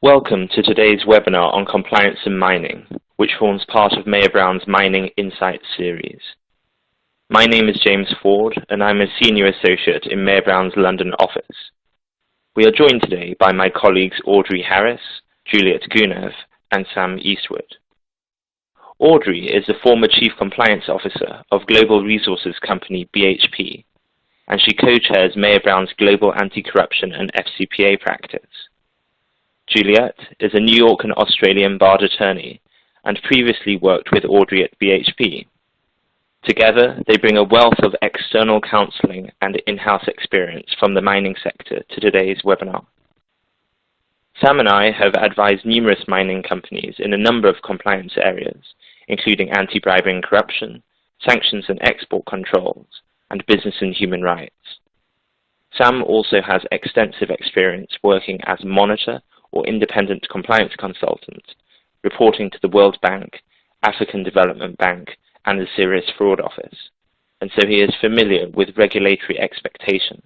Welcome to today's webinar on compliance in mining, which forms part of Mayer Brown's Mining Insights series. My name is James Ford, and I'm a Senior Associate in Mayer Brown's London office. We are joined today by my colleagues Audrey Harris, Juliet Gunev, and Sam Eastwood. Audrey is the former Chief Compliance Officer of global resources company BHP, and she co-chairs Mayer Brown's Global Anti-Corruption and FCPA practice. Juliet is a New York and Australian barred attorney and previously worked with Audrey at BHP. Together, they bring a wealth of external counseling and in-house experience from the mining sector to today's webinar. Sam and I have advised numerous mining companies in a number of compliance areas, including anti-bribery and corruption, sanctions and export controls, and business and human rights. Sam also has extensive experience working as a monitor or independent compliance consultant, reporting to the World Bank, African Development Bank, and the Serious Fraud Office, and so he is familiar with regulatory expectations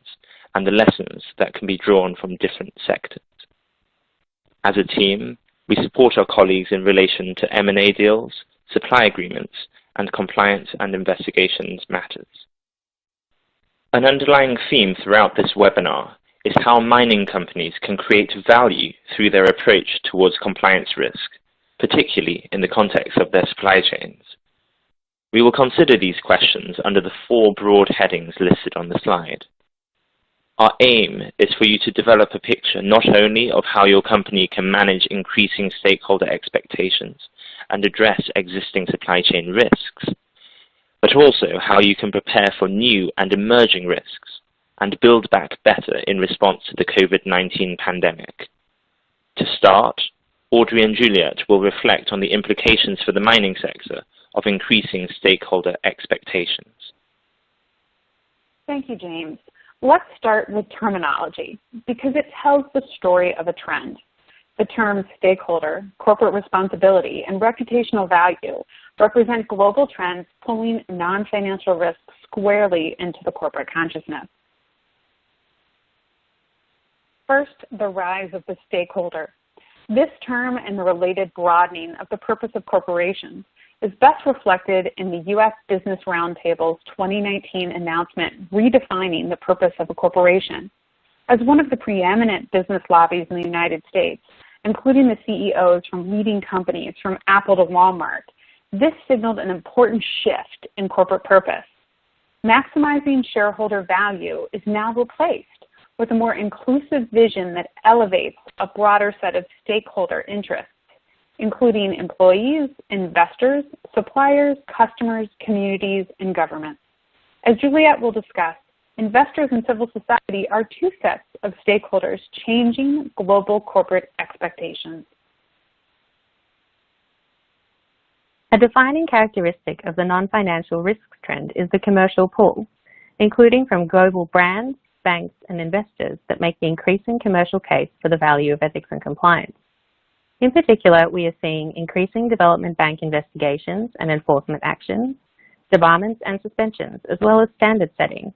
and the lessons that can be drawn from different sectors. As a team, we support our colleagues in relation to M&A deals, supply agreements, and compliance and investigations matters. An underlying theme throughout this webinar is how mining companies can create value through their approach towards compliance risk, particularly in the context of their supply chains. We will consider these questions under the four broad headings listed on the slide. Our aim is for you to develop a picture not only of how your company can manage increasing stakeholder expectations and address existing supply chain risks, but also how you can prepare for new and emerging risks and build back better in response to the COVID-19 pandemic. To start, Audrey and Juliet will reflect on the implications for the mining sector of increasing stakeholder expectations. Thank you, James. Let's start with terminology because it tells the story of a trend. The terms stakeholder, corporate responsibility, and reputational value represent global trends pulling non-financial risks squarely into the corporate consciousness. First, the rise of the stakeholder. This term and the related broadening of the purpose of corporations is best reflected in the U.S. Business Roundtable's 2019 announcement redefining the purpose of a corporation. As one of the preeminent business lobbies in the United States, including the CEOs from leading companies from Apple to Walmart, this signaled an important shift in corporate purpose. Maximizing shareholder value is now replaced with a more inclusive vision that elevates a broader set of stakeholder interests, including employees, investors, suppliers, customers, communities, and governments. As Juliet will discuss, investors and civil society are two sets of stakeholders changing global corporate expectations. A defining characteristic of the non-financial risk trend is the commercial pull, including from global brands, banks, and investors that make the increasing commercial case for the value of ethics and compliance. In particular, we are seeing increasing development bank investigations and enforcement actions, debarments and suspensions, as well as standard setting.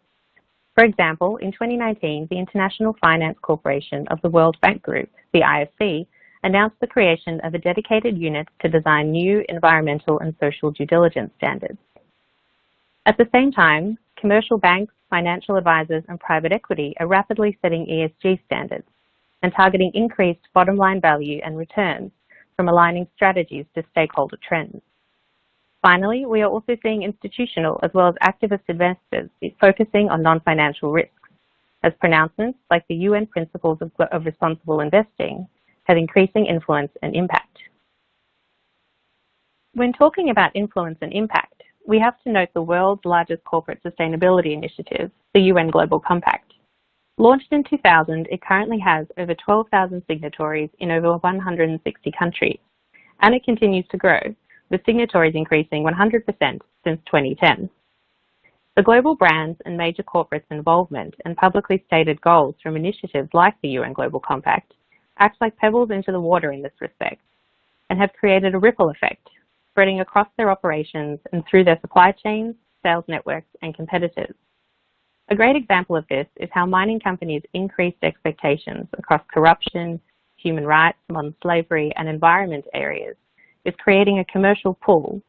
For example, in 2019, the International Finance Corporation of the World Bank Group, the IFC, announced the creation of a dedicated unit to design new environmental and social due diligence standards. At the same time, commercial banks, financial advisors, and private equity are rapidly setting ESG standards and targeting increased bottom line value and returns from aligning strategies to stakeholder trends. Finally, we are also seeing institutional as well as activist investors focusing on non-financial risks, as pronouncements like the UN Principles of Responsible Investing have increasing influence and impact. When talking about influence and impact, we have to note the world's largest corporate sustainability initiative, the UN Global Compact. Launched in 2000, it currently has over 12,000 signatories in over 160 countries, and it continues to grow, with signatories increasing 100% since 2010. The global brands and major corporates' involvement and publicly stated goals from initiatives like the UN Global Compact act like pebbles into the water in this respect and have created a ripple effect, spreading across their operations and through their supply chains, sales networks, and competitors. A great example of this is how mining companies increased expectations across corruption, human rights, modern slavery, and environment areas, is creating a commercial pull,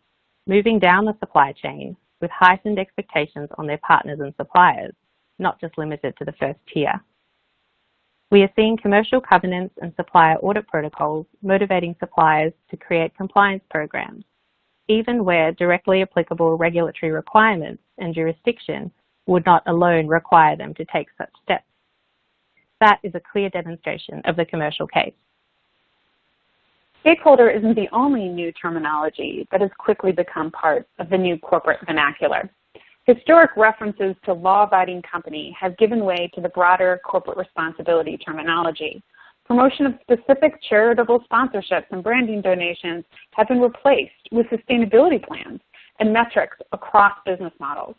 moving down the supply chain with heightened expectations on their partners and suppliers, not just limited to the first tier. We are seeing commercial covenants and supplier audit protocols motivating suppliers to create compliance programs, even where directly applicable regulatory requirements and jurisdiction would not alone require them to take such steps. That is a clear demonstration of the commercial case. Stakeholder isn't the only new terminology that has quickly become part of the new corporate vernacular. Historic references to law-abiding company have given way to the broader corporate responsibility terminology. Promotion of specific charitable sponsorships and branding donations have been replaced with sustainability plans and metrics across business models.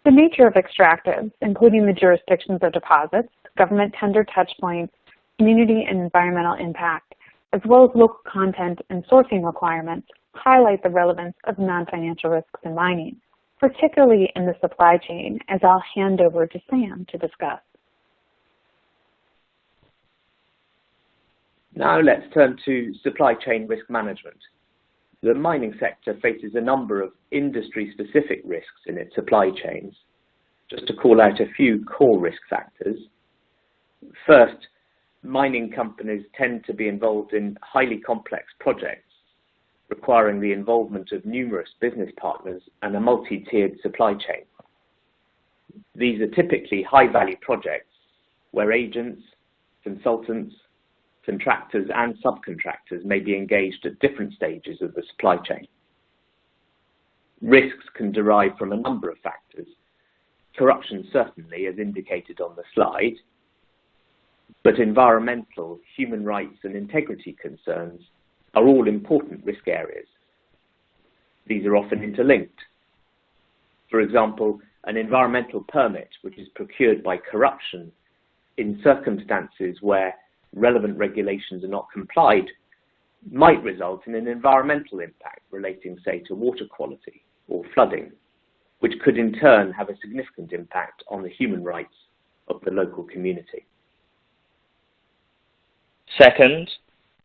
The nature of extractives, including the jurisdictions of deposits, government tender touchpoints, community and environmental impact, as well as local content and sourcing requirements, highlight the relevance of non-financial risks in mining, particularly in the supply chain, as I'll hand over to Sam to discuss. Now let's turn to supply chain risk management. The mining sector faces a number of industry-specific risks in its supply chains. Just to call out a few core risk factors. First, mining companies tend to be involved in highly complex projects requiring the involvement of numerous business partners and a multi-tiered supply chain. These are typically high-value projects where agents, consultants, contractors and subcontractors may be engaged at different stages of the supply chain. Risks can derive from a number of factors. Corruption certainly, as indicated on the slide, but environmental, human rights and integrity concerns are all important risk areas. These are often interlinked. For example, an environmental permit which is procured by corruption in circumstances where relevant regulations are not complied might result in an environmental impact relating, say, to water quality or flooding, which could in turn have a significant impact on the human rights of the local community. Second,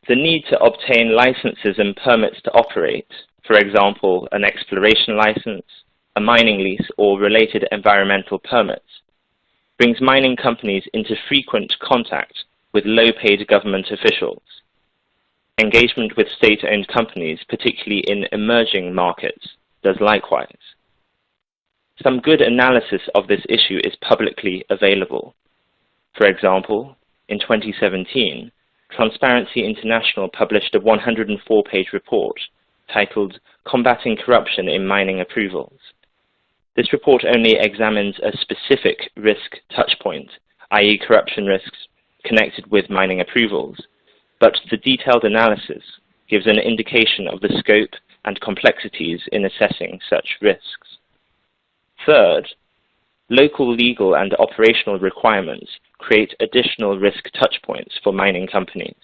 the need to obtain licenses and permits to operate, for example, an exploration license, a mining lease, or related environmental permits, brings mining companies into frequent contact with low-paid government officials. Engagement with state-owned companies, particularly in emerging markets, does likewise. Some good analysis of this issue is publicly available. For example, in 2017, Transparency International published a 104-page report titled Combating Corruption in Mining Approvals. This report only examines a specific risk touchpoint, i.e. corruption risks connected with mining approvals, but the detailed analysis gives an indication of the scope and complexities in assessing such risks. Third, local legal and operational requirements create additional risk touchpoints for mining companies.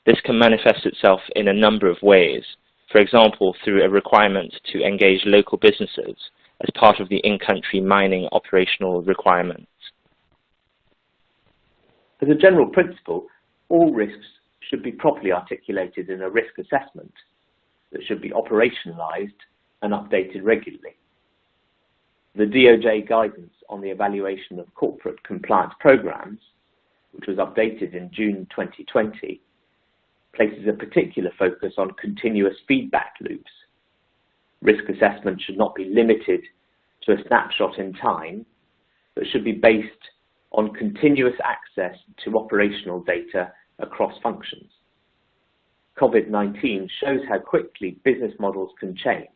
This can manifest itself in a number of ways, for example, through a requirement to engage local businesses as part of the in-country mining operational requirements. As a general principle, all risks should be properly articulated in a risk assessment that should be operationalized and updated regularly. The DOJ guidance on the evaluation of corporate compliance programs, which was updated in June 2020, places a particular focus on continuous feedback loops. Risk assessment should not be limited to a snapshot in time, but should be based on continuous access to operational data across functions. COVID-19 shows how quickly business models can change,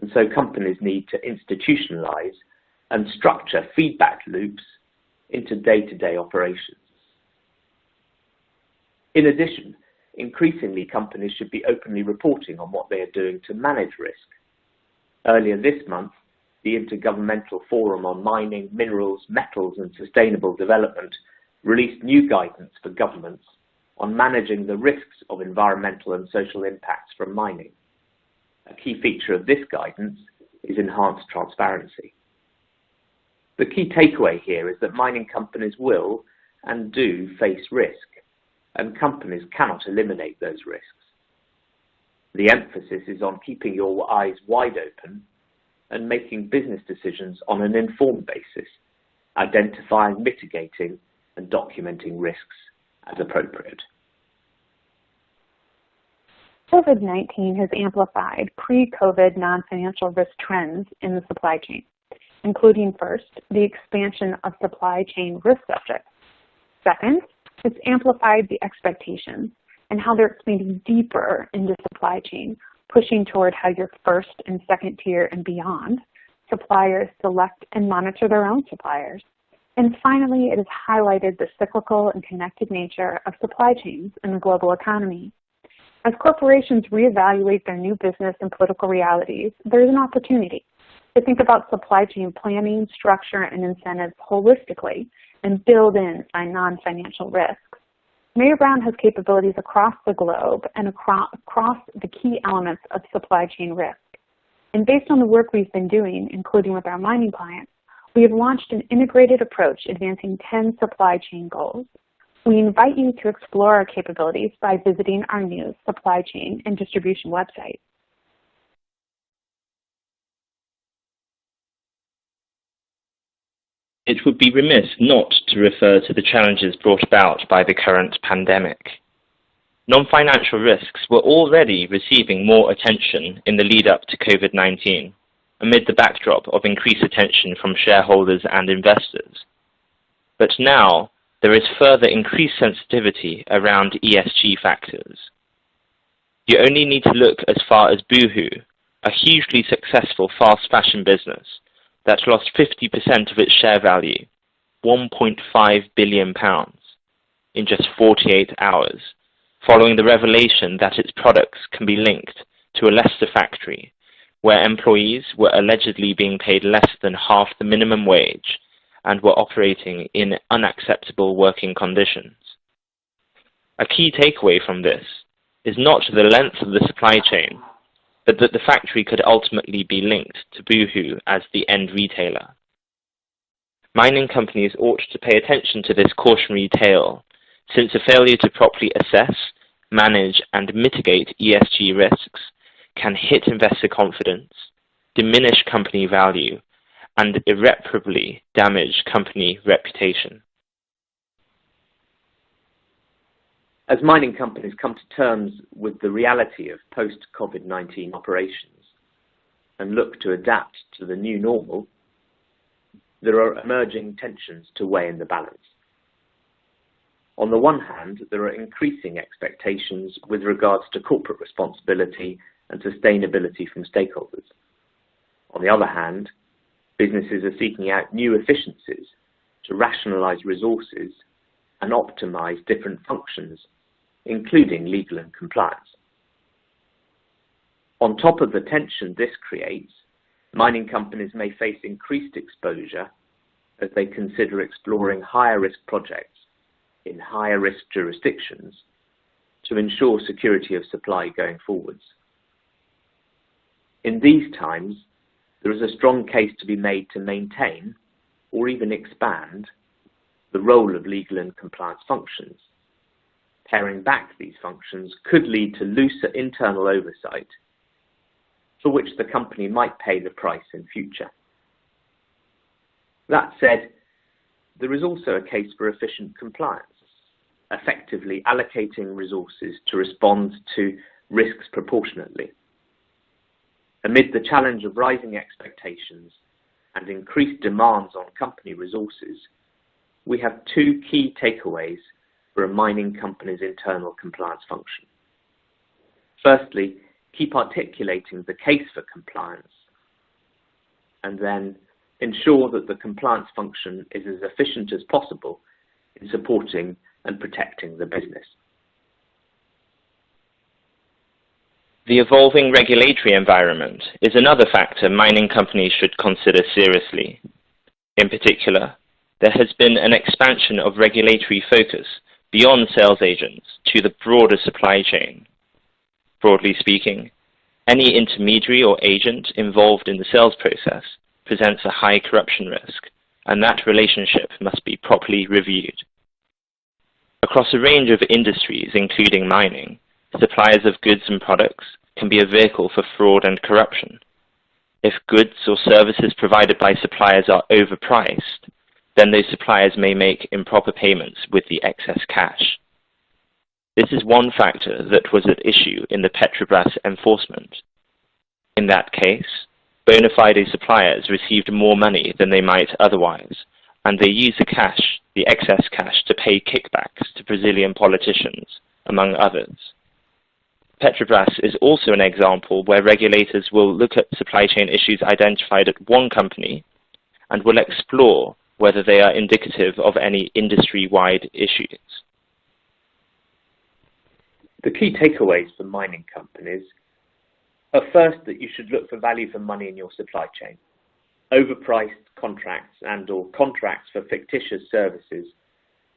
and so companies need to institutionalize and structure feedback loops into day-to-day operations. In addition, increasingly companies should be openly reporting on what they are doing to manage risk. Earlier this month, the Intergovernmental Forum on Mining, Minerals, Metals and Sustainable Development released new guidance for governments on managing the risks of environmental and social impacts from mining. A key feature of this guidance is enhanced transparency. The key takeaway here is that mining companies will, and do face risk, and companies cannot eliminate those risks. The emphasis is on keeping your eyes wide open and making business decisions on an informed basis, identifying, mitigating, and documenting risks as appropriate. COVID-19 has amplified pre-COVID non-financial risk trends in the supply chain, including first, the expansion of supply chain risk subjects. Second, it's amplified the expectations and how they're expanding deeper into supply chain, pushing toward how your first and second tier and beyond suppliers select and monitor their own suppliers. And finally, it has highlighted the cyclical and connected nature of supply chains in the global economy. As corporations reevaluate their new business and political realities, there's an opportunity to think about supply chain planning, structure, and incentives holistically and build in non-financial risks. Mayer Brown has capabilities across the globe and across the key elements of supply chain risk. And based on the work we've been doing, including with our mining clients, we have launched an integrated approach advancing 10 supply chain goals. We invite you to explore our capabilities by visiting our new supply chain and distribution website. It would be remiss not to refer to the challenges brought about by the current pandemic. Non-financial risks were already receiving more attention in the lead-up to COVID-19, amid the backdrop of increased attention from shareholders and investors. But now, there is further increased sensitivity around ESG factors. You only need to look as far as Boohoo, a hugely successful fast fashion business that lost 50% of its share value, £1.5 billion, in just 48 hours, following the revelation that its products can be linked to a Leicester factory, where employees were allegedly being paid less than half the minimum wage and were operating in unacceptable working conditions. A key takeaway from this is not the length of the supply chain, but that the factory could ultimately be linked to Boohoo as the end retailer. Mining companies ought to pay attention to this cautionary tale, since a failure to properly assess, manage, and mitigate ESG risks can hit investor confidence, diminish company value, and irreparably damage company reputation. As mining companies come to terms with the reality of post-COVID-19 operations and look to adapt to the new normal, there are emerging tensions to weigh in the balance. On the one hand, there are increasing expectations with regards to corporate responsibility and sustainability from stakeholders. On the other hand, businesses are seeking out new efficiencies to rationalize resources and optimize different functions, including legal and compliance. On top of the tension this creates, mining companies may face increased exposure as they consider exploring higher risk projects in higher risk jurisdictions to ensure security of supply going forwards. In these times, there is a strong case to be made to maintain or even expand the role of legal and compliance functions. Paring back these functions could lead to looser internal oversight, for which the company might pay the price in future. That said, there is also a case for efficient compliance, effectively allocating resources to respond to risks proportionately. Amid the challenge of rising expectations and increased demands on company resources, we have two key takeaways for a mining company's internal compliance function. Firstly, keep articulating the case for compliance, and then ensure that the compliance function is as efficient as possible in supporting and protecting the business. The evolving regulatory environment is another factor mining companies should consider seriously. In particular, there has been an expansion of regulatory focus beyond sales agents to the broader supply chain. Broadly speaking, any intermediary or agent involved in the sales process presents a high corruption risk, and that relationship must be properly reviewed. Across a range of industries, including mining, suppliers of goods and products can be a vehicle for fraud and corruption. If goods or services provided by suppliers are overpriced, then those suppliers may make improper payments with the excess cash. This is one factor that was at issue in the Petrobras enforcement. In that case, bona fide suppliers received more money than they might otherwise, and they used the excess cash to pay kickbacks to Brazilian politicians, among others. Petrobras is also an example where regulators will look at supply chain issues identified at one company and will explore whether they are indicative of any industry-wide issues. The key takeaways for mining companies are first that you should look for value for money in your supply chain. Overpriced contracts and/or contracts for fictitious services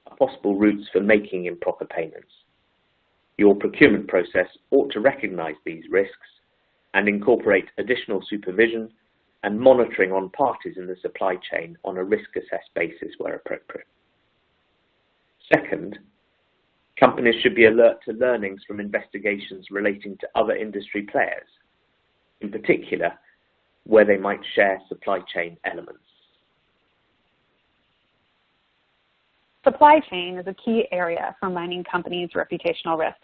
are possible routes for making improper payments. Your procurement process ought to recognize these risks and incorporate additional supervision and monitoring on parties in the supply chain on a risk-assessed basis where appropriate. Second, companies should be alert to learnings from investigations relating to other industry players, in particular, where they might share supply chain elements. Supply chain is a key area for mining companies' reputational risk.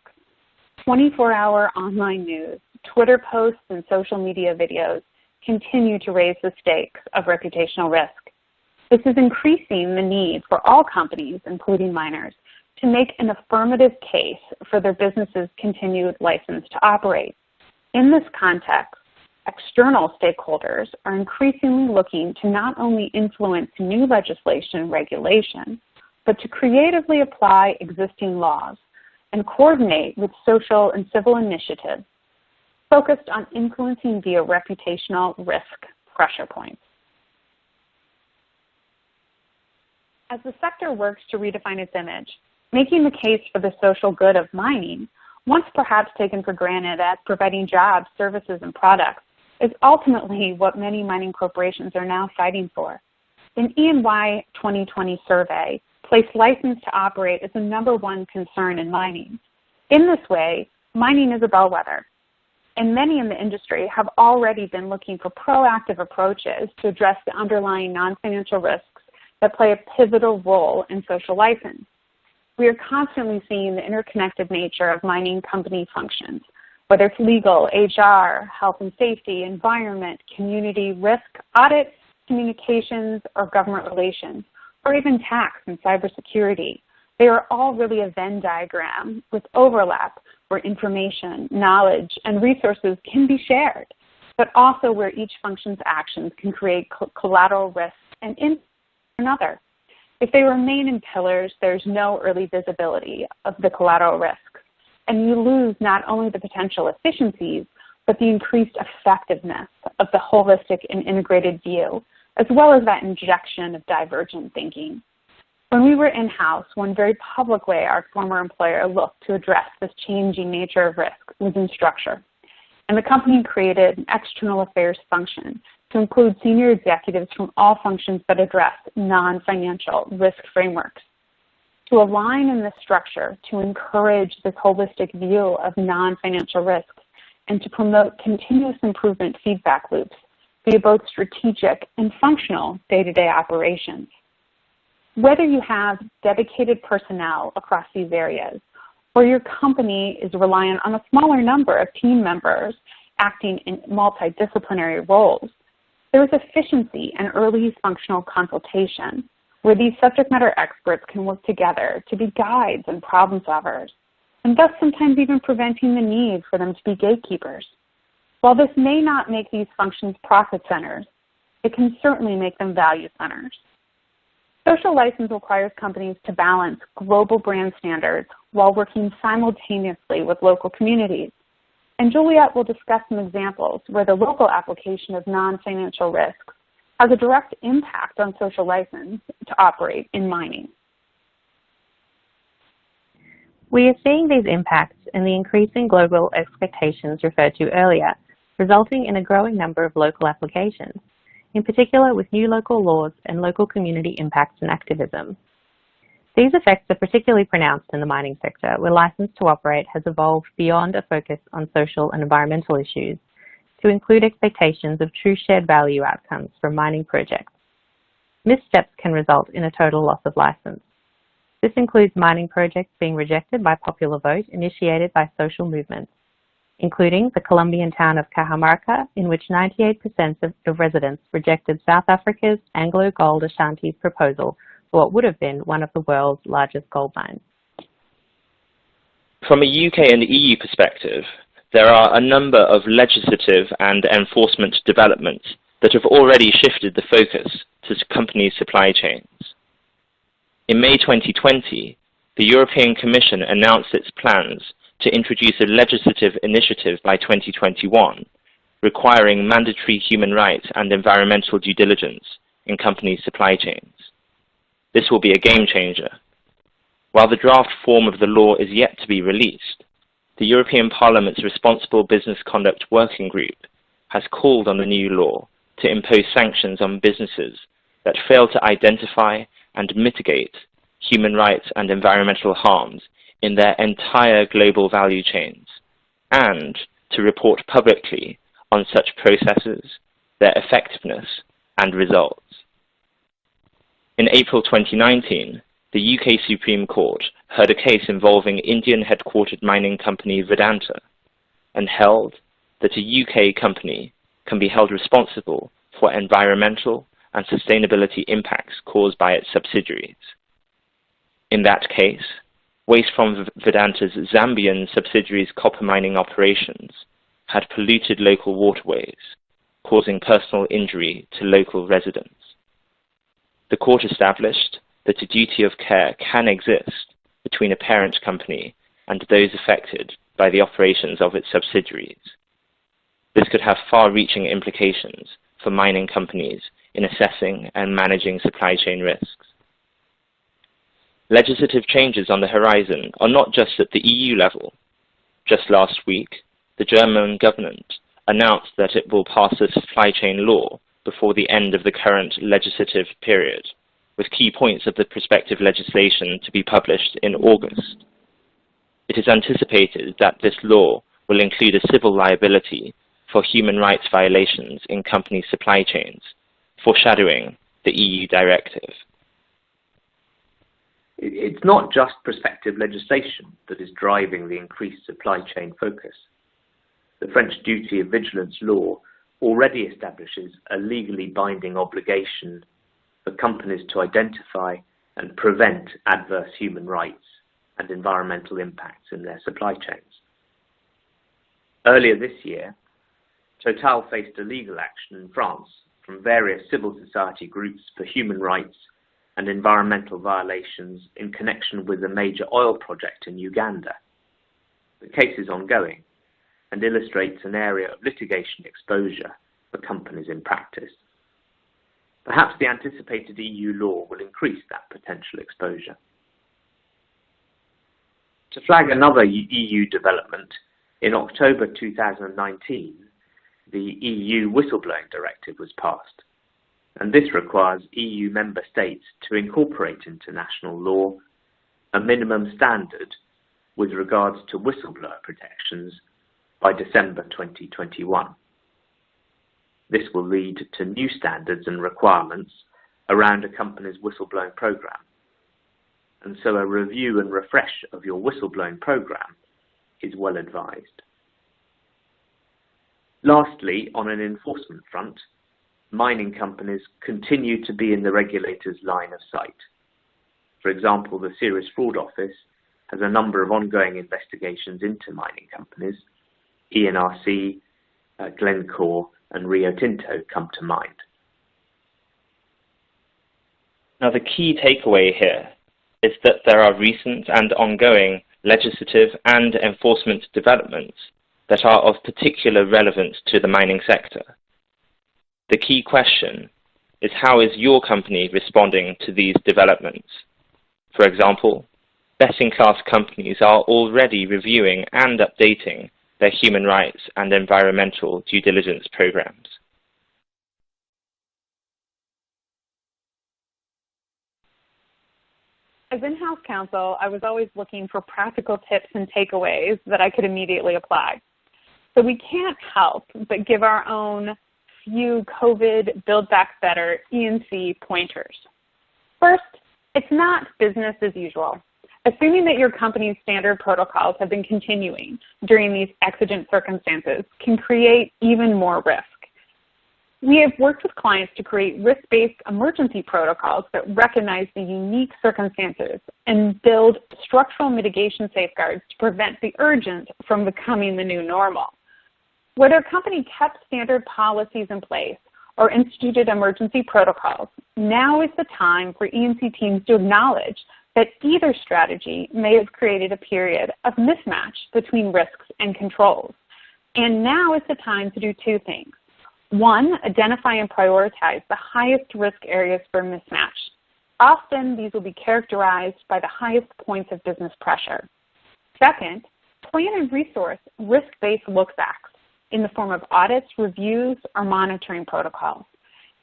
24-hour online news, Twitter posts, and social media videos continue to raise the stakes of reputational risk. This is increasing the need for all companies, including miners, to make an affirmative case for their business's continued license to operate. In this context, external stakeholders are increasingly looking to not only influence new legislation and regulation, but to creatively apply existing laws and coordinate with social and civil initiatives focused on influencing via reputational risk pressure points. As the sector works to redefine its image, making the case for the social good of mining, once perhaps taken for granted as providing jobs, services, and products, is ultimately what many mining corporations are now fighting for. An E&Y 2020 survey placed license to operate as the #1 concern in mining. In this way, mining is a bellwether, and many in the industry have already been looking for proactive approaches to address the underlying non-financial risks that play a pivotal role in social license. We are constantly seeing the interconnected nature of mining company functions, whether it's legal, HR, health and safety, environment, community, risk, audit, communications, or government relations, or even tax and cybersecurity. They are all really a Venn diagram with overlap where information, knowledge, and resources can be shared, but also where each function's actions can create collateral risks and impact another. If they remain in pillars, there's no early visibility of the collateral risks, and you lose not only the potential efficiencies, but the increased effectiveness of the holistic and integrated view, as well as that injection of divergent thinking. When we were in-house, one very public way our former employer looked to address this changing nature of risk was in structure. And the company created an external affairs function to include senior executives from all functions that address non-financial risk frameworks. To align in this structure, to encourage this holistic view of non-financial risks, and to promote continuous improvement feedback loops via both strategic and functional day-to-day operations. Whether you have dedicated personnel across these areas, or your company is reliant on a smaller number of team members acting in multidisciplinary roles, there is efficiency and early functional consultation where these subject matter experts can work together to be guides and problem solvers, and thus sometimes even preventing the need for them to be gatekeepers. While this may not make these functions profit centers, it can certainly make them value centers. Social license requires companies to balance global brand standards while working simultaneously with local communities. And Juliet will discuss some examples where the local application of non-financial risks has a direct impact on social license to operate in mining. We are seeing these impacts in the increasing global expectations referred to earlier, resulting in a growing number of local applications, in particular with new local laws and local community impacts and activism. These effects are particularly pronounced in the mining sector, where license to operate has evolved beyond a focus on social and environmental issues to include expectations of true shared value outcomes from mining projects. Missteps can result in a total loss of license. This includes mining projects being rejected by popular vote initiated by social movements, including the Colombian town of Cajamarca, in which 98% of residents rejected South Africa's Anglo Gold Ashanti's proposal for what would have been one of the world's largest gold mines. From a UK and EU perspective, there are a number of legislative and enforcement developments that have already shifted the focus to companies' supply chains. In May 2020, the European Commission announced its plans to introduce a legislative initiative by 2021, requiring mandatory human rights and environmental due diligence in companies' supply chains. This will be a game changer. While the draft form of the law is yet to be released, the European Parliament's Responsible Business Conduct Working Group has called on the new law to impose sanctions on businesses that fail to identify and mitigate human rights and environmental harms in their entire global value chains, and to report publicly on such processes, their effectiveness and results. In April 2019, the UK Supreme Court heard a case involving Indian-headquartered mining company Vedanta and held that a UK company can be held responsible for environmental and sustainability impacts caused by its subsidiaries. In that case, waste from Vedanta's Zambian subsidiary's copper mining operations had polluted local waterways, causing personal injury to local residents. The court established that a duty of care can exist between a parent company and those affected by the operations of its subsidiaries. This could have far-reaching implications for mining companies in assessing and managing supply chain risks. Legislative changes on the horizon are not just at the EU level. Just last week, the German government announced that it will pass a supply chain law before the end of the current legislative period, with key points of the prospective legislation to be published in August. It is anticipated that this law will include a civil liability for human rights violations in company supply chains, foreshadowing the EU directive. It's not just prospective legislation that is driving the increased supply chain focus. The French duty of vigilance law already establishes a legally binding obligation for companies to identify and prevent adverse human rights and environmental impacts in their supply chains. Earlier this year, Total faced a legal action in France from various civil society groups for human rights and environmental violations in connection with a major oil project in Uganda. The case is ongoing and illustrates an area of litigation exposure for companies in practice. Perhaps the anticipated EU law will increase that potential exposure. To flag another EU development, in October 2019, the EU Whistleblowing Directive was passed, and this requires EU member states to incorporate into national law a minimum standard with regards to whistleblower protections by December 2021. This will lead to new standards and requirements around a company's whistleblowing program, and so a review and refresh of your whistleblowing program is well advised. Lastly, on an enforcement front, mining companies continue to be in the regulator's line of sight. For example, the Serious Fraud Office has a number of ongoing investigations into mining companies. ENRC, Glencore, and Rio Tinto come to mind. Now, the key takeaway here is that there are recent and ongoing legislative and enforcement developments that are of particular relevance to the mining sector. The key question is, how is your company responding to these developments? For example, best-in-class companies are already reviewing and updating their human rights and environmental due diligence programs. As in-house counsel, I was always looking for practical tips and takeaways that I could immediately apply. So we can't help but give our own few COVID Build Back Better E&C pointers. First, it's not business as usual. Assuming that your company's standard protocols have been continuing during these exigent circumstances can create even more risk. We have worked with clients to create risk-based emergency protocols that recognize the unique circumstances and build structural mitigation safeguards to prevent the urgent from becoming the new normal. Whether a company kept standard policies in place or instituted emergency protocols, now is the time for E&C teams to acknowledge that either strategy may have created a period of mismatch between risks and controls. And now is the time to do two things. One, identify and prioritize the highest risk areas for mismatch. Often, these will be characterized by the highest points of business pressure. Second, plan and resource risk-based look-backs in the form of audits, reviews, or monitoring protocols.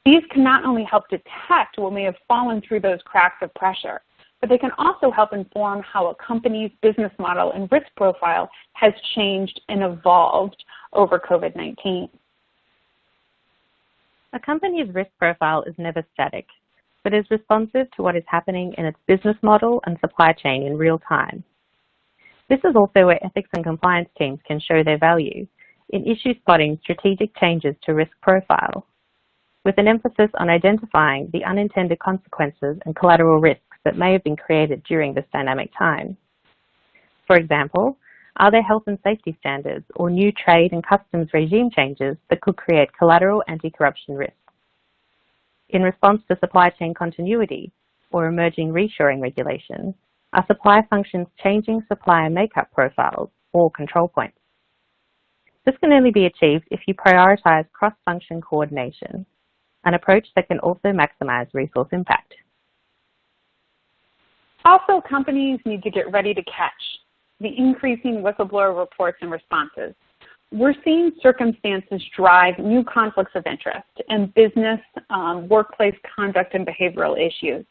These can not only help detect what may have fallen through those cracks of pressure, but they can also help inform how a company's business model and risk profile has changed and evolved over COVID-19. A company's risk profile is never static, but is responsive to what is happening in its business model and supply chain in real time. This is also where ethics and compliance teams can show their value in issue spotting strategic changes to risk profile, with an emphasis on identifying the unintended consequences and collateral risks that may have been created during this dynamic time. For example, are there health and safety standards or new trade and customs regime changes that could create collateral anti-corruption risks? In response to supply chain continuity or emerging reshoring regulations, are supply functions changing supplier makeup profiles or control points? This can only be achieved if you prioritize cross-function coordination, an approach that can also maximize resource impact. Also, companies need to get ready to catch the increasing whistleblower reports and responses. We're seeing circumstances drive new conflicts of interest and business, workplace conduct and behavioral issues.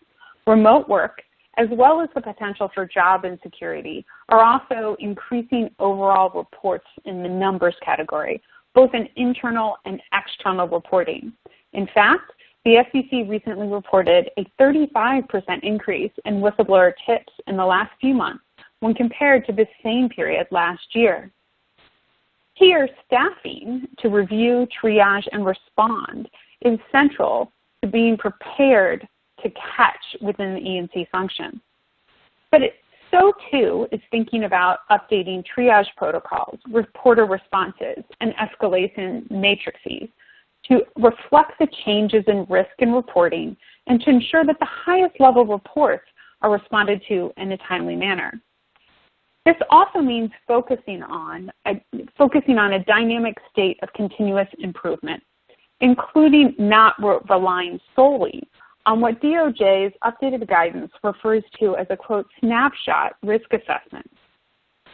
Remote work, as well as the potential for job insecurity, are also increasing overall reports in the numbers category, both in internal and external reporting. In fact, the SEC recently reported a 35% increase in whistleblower tips in the last few months when compared to the same period last year. Here, staffing to review, triage, and respond is central to being prepared to catch within the E&C function. But so too is thinking about updating triage protocols, reporter responses, and escalation matrices to reflect the changes in risk and reporting and to ensure that the highest level reports are responded to in a timely manner. This also means focusing on a dynamic state of continuous improvement, including not relying solely on what DOJ's updated guidance refers to as a, quote, snapshot risk assessment.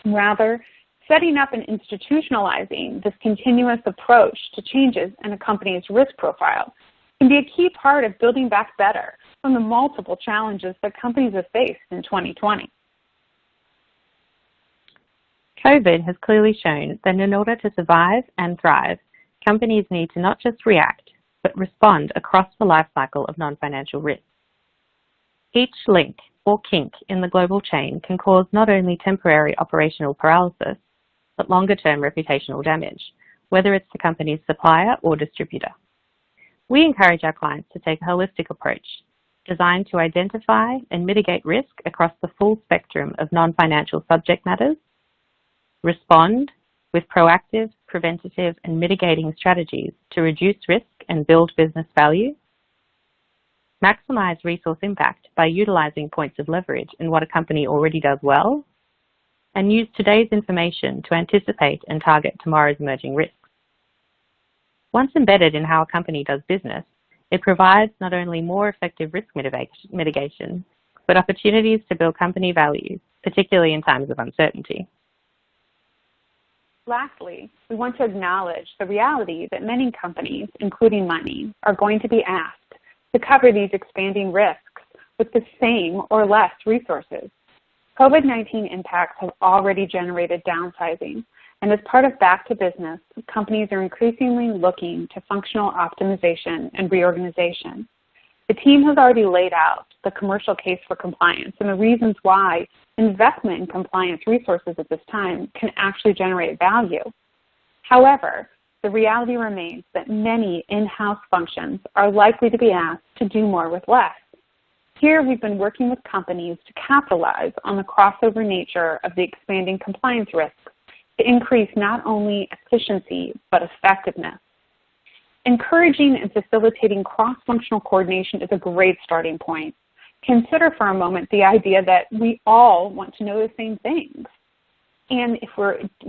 Rather, setting up and institutionalizing this continuous approach to changes in a company's risk profile can be a key part of building back better from the multiple challenges that companies have faced in 2020. COVID has clearly shown that in order to survive and thrive, companies need to not just react, but respond across the life cycle of non-financial risks. Each link or kink in the global chain can cause not only temporary operational paralysis, but longer-term reputational damage, whether it's the company's supplier or distributor. We encourage our clients to take a holistic approach, designed to identify and mitigate risk across the full spectrum of non-financial subject matters, respond with proactive, preventative, and mitigating strategies to reduce risk and build business value, maximize resource impact by utilizing points of leverage in what a company already does well, and use today's information to anticipate and target tomorrow's emerging risks. Once embedded in how a company does business, it provides not only more effective risk mitigation, but opportunities to build company value, particularly in times of uncertainty. Lastly, we want to acknowledge the reality that many companies, including mining, are going to be asked to cover these expanding risks with the same or less resources. COVID-19 impacts have already generated downsizing, and as part of back to business, companies are increasingly looking to functional optimization and reorganization. The team has already laid out the commercial case for compliance and the reasons why investment in compliance resources at this time can actually generate value. However, the reality remains that many in-house functions are likely to be asked to do more with less. Here, we've been working with companies to capitalize on the crossover nature of the expanding compliance risks to increase not only efficiency, but effectiveness. Encouraging and facilitating cross-functional coordination is a great starting point. Consider for a moment the idea that we all want to know the same things. And if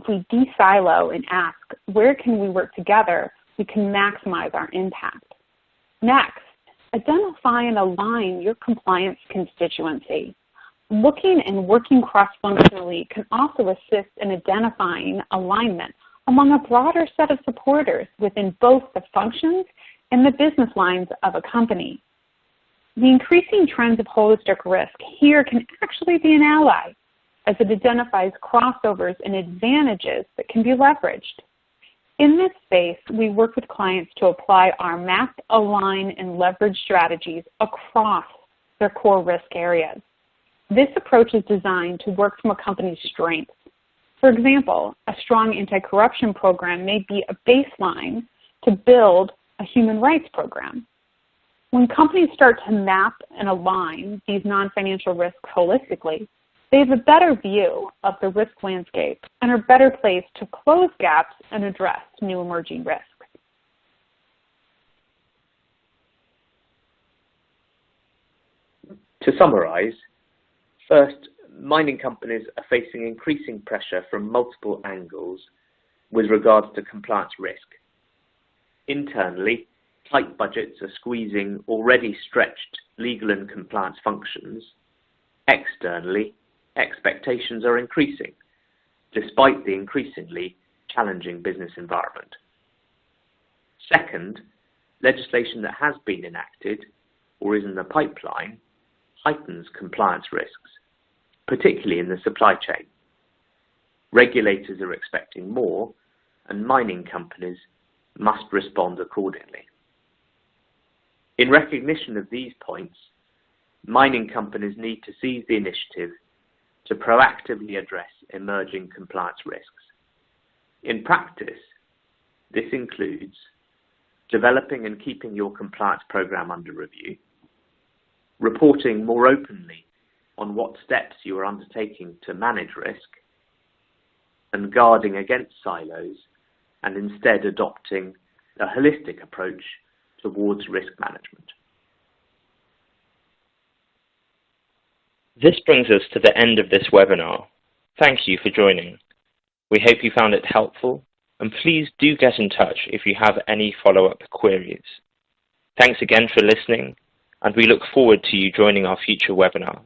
we de-silo and ask, where can we work together, we can maximize our impact. Next, identify and align your compliance constituency. Looking and working cross-functionally can also assist in identifying alignment among a broader set of supporters within both the functions and the business lines of a company. The increasing trends of holistic risk here can actually be an ally, as it identifies crossovers and advantages that can be leveraged. In this space, we work with clients to apply our map, align, and leverage strategies across their core risk areas. This approach is designed to work from a company's strengths. For example, a strong anti-corruption program may be a baseline to build a human rights program. When companies start to map and align these non-financial risks holistically, they have a better view of the risk landscape and are better placed to close gaps and address new emerging risks. To summarize, first, mining companies are facing increasing pressure from multiple angles with regards to compliance risk. Internally, tight budgets are squeezing already stretched legal and compliance functions. Externally, expectations are increasing, despite the increasingly challenging business environment. Second, legislation that has been enacted or is in the pipeline heightens compliance risks, particularly in the supply chain. Regulators are expecting more, and mining companies must respond accordingly. In recognition of these points, mining companies need to seize the initiative to proactively address emerging compliance risks. In practice, this includes developing and keeping your compliance program under review, reporting more openly on what steps you are undertaking to manage risk, and guarding against silos and instead adopting a holistic approach towards risk management. This brings us to the end of this webinar. Thank you for joining. We hope you found it helpful, and please do get in touch if you have any follow-up queries. Thanks again for listening, and we look forward to you joining our future webinars.